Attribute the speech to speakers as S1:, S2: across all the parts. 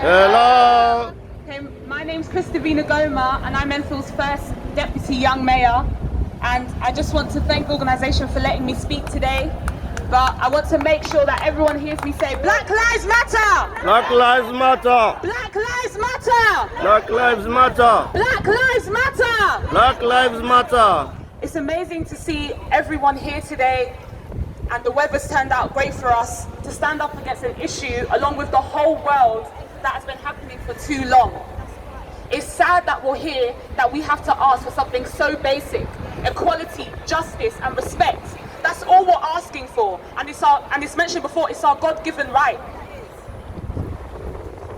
S1: Hello.
S2: Okay, my name's Christopina Goma and I'm Enfield's first Deputy Young Mayor, and I just want to thank the organisation for letting me speak today, but I want to make sure that everyone hears me say Black Lives Matter!
S1: Black Lives Matter.
S2: Black Lives Matter!
S1: Black Lives Matter.
S2: Black Lives Matter!
S1: Black Lives Matter.
S2: It's amazing to see everyone here today, and the weather's turned out great for us to stand up against an issue along with the whole world that has been happening for too long. It's sad that we're here, that we have to ask for something so basic: equality, justice and respect. That's all we're asking for, and it's mentioned before, it's our God-given right.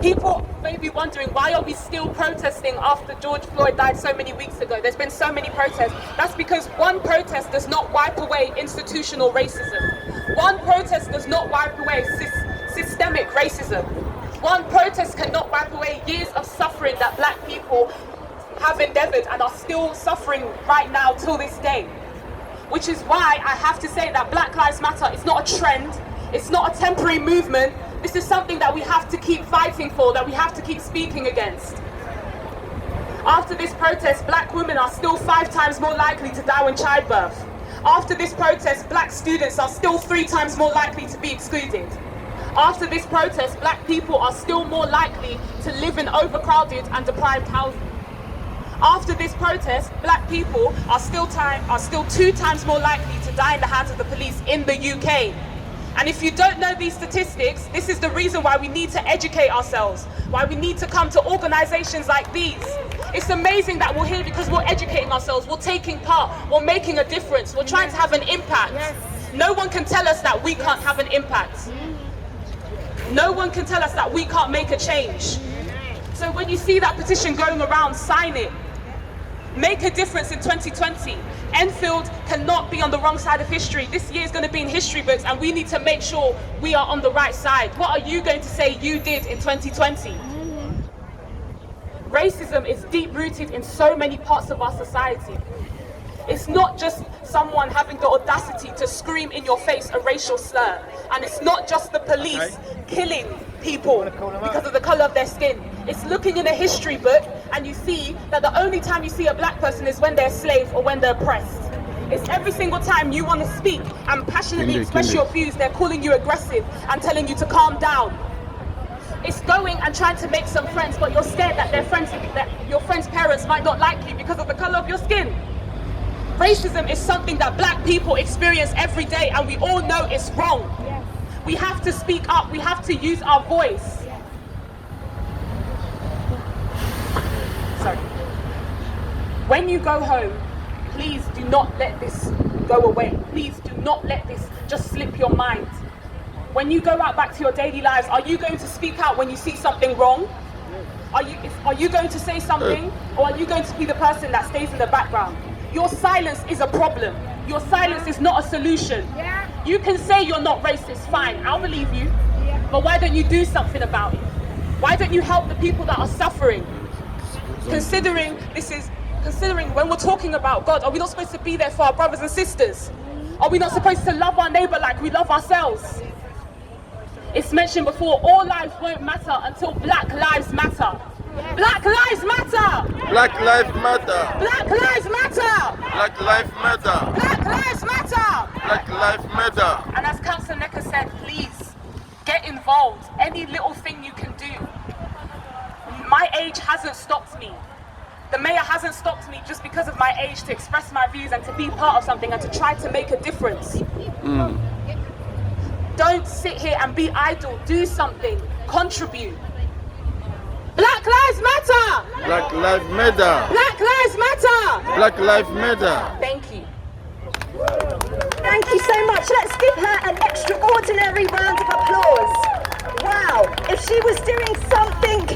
S2: People may be wondering, why are we still protesting after George Floyd died so many weeks ago? There's been so many protests. That's because one protest does not wipe away institutional racism. One protest does not wipe away systemic racism. One protest cannot wipe away years of suffering that black people have endeavoured and are still suffering right now till this day. Which is why I have to say that Black Lives Matter is not a trend, it's not a temporary movement. This is something that we have to keep fighting for, that we have to keep speaking against. After this protest, black women are still 5 times more likely to die in childbirth. After this protest, black students are still 3 times more likely to be excluded. After this protest, black people are still more likely to live in overcrowded and deprived housing. After this protest, black people are still 2 times more likely to die in the hands of the police in the UK. And if you don't know these statistics, this is the reason why we need to educate ourselves, why we need to come to organisations like these. It's amazing that we're here because we're educating ourselves, we're taking part, we're making a difference, we're trying to have an impact. No one can tell us that we can't have an impact. No one can tell us that we can't make a change. So when you see that petition going around, sign it. Make a difference in 2020. Enfield cannot be on the wrong side of history. This year is going to be in history books, and we need to make sure we are on the right side. What are you going to say you did in 2020? Racism is deep-rooted in so many parts of our society. It's not just someone having the audacity to scream in your face a racial slur. And it's not just the police killing people because of the colour of their skin. It's looking in a history book and you see that the only time you see a black person is when they're a slave or when they're oppressed. It's every single time you want to speak and passionately express your views, they're calling you aggressive and telling you to calm down. It's going and trying to make some friends, but you're scared that your friends' parents might not like you because of the colour of your skin. Racism is something that black people experience every day, and we all know it's wrong. Yes. We have to speak up, we have to use our voice. Yes. Sorry. When you go home, please do not let this go away. Please do not let this just slip your mind. When you go out back to your daily lives, are you going to speak out when you see something wrong? Are you going to say something, or are you going to be the person that stays in the background? Your silence is a problem. Your silence is not a solution. Yeah. You can say you're not racist, fine, I'll believe you. Yeah. But why don't you do something about it? Why don't you help the people that are suffering? Considering when we're talking about God, are we not supposed to be there for our brothers and sisters? Are we not supposed to love our neighbour like we love ourselves? It's mentioned before, all lives won't matter until Black Lives Matter. Black Lives Matter!
S1: Black Lives Matter!
S2: Black Lives Matter!
S1: Black Lives Matter!
S2: Black Lives Matter!
S1: Black Lives Matter!
S2: And as Councillor Necker said, please get involved. Any little thing you can do. My age hasn't stopped me. The mayor hasn't stopped me just because of my age to express my views and to be part of something and to try to make a difference. Don't sit here and be idle. Do something. Contribute. Black Lives Matter!
S1: Black Lives Matter!
S2: Black Lives Matter!
S1: Black Lives Matter!
S2: Thank you.
S3: Thank you so much. Let's give her an extraordinary round of applause. Wow, if she was doing something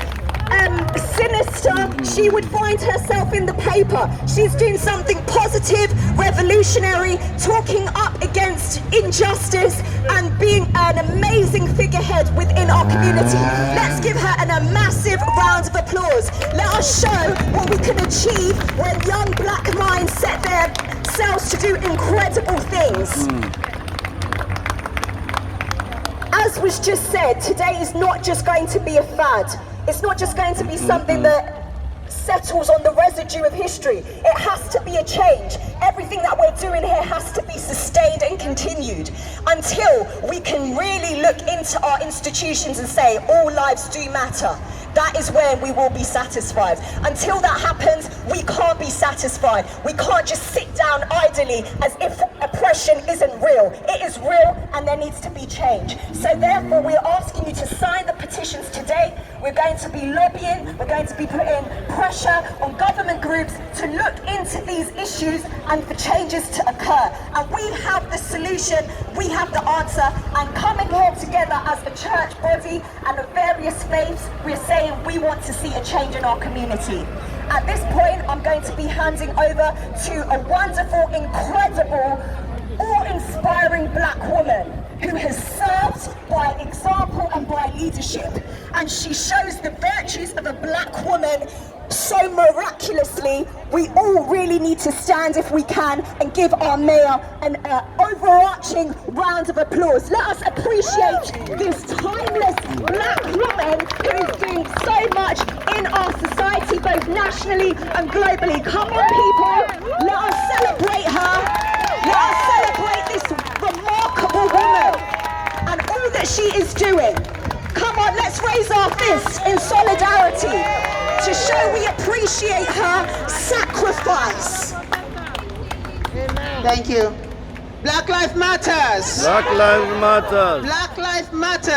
S3: sinister, she would find herself in the paper. She's doing something positive, revolutionary, talking up against injustice and being an amazing figurehead within our community. Let's give her a massive round of applause. Let us show what we can achieve when young black minds set themselves to do incredible things. As was just said, today is not just going to be a fad. It's not just going to be something that settles on the residue of history. It has to be a change. Everything that we're doing here has to be sustained and continued until we can really look into our institutions and say all lives do matter. That is when we will be satisfied. Until that happens, we can't be satisfied. We can't just sit down idly as if oppression isn't real. It is real and there needs to be change. So therefore, we're asking you to sign the petitions today. We're going to be lobbying, we're going to be putting pressure on government groups to look into these issues and for changes to occur. And we have the solution, we have the answer, and coming here together as a church body and of various faiths, we're saying we want to see a change in our community. At this point, I'm going to be handing over to a wonderful, incredible, awe-inspiring black woman who has served by example and by leadership. And she shows the virtues of a black woman so miraculously. We all really need to stand, if we can, and give our mayor an overarching round of applause. Let us appreciate this timeless black woman who is doing so much in our society, both nationally and globally. Come on, people, let us celebrate her. Let us celebrate this remarkable woman and all that she is doing. Come on, let's raise our fists in solidarity to show we appreciate her sacrifice.
S4: Thank you. Black Lives Matters.
S1: Black Lives Matter.
S4: Black Lives Matter.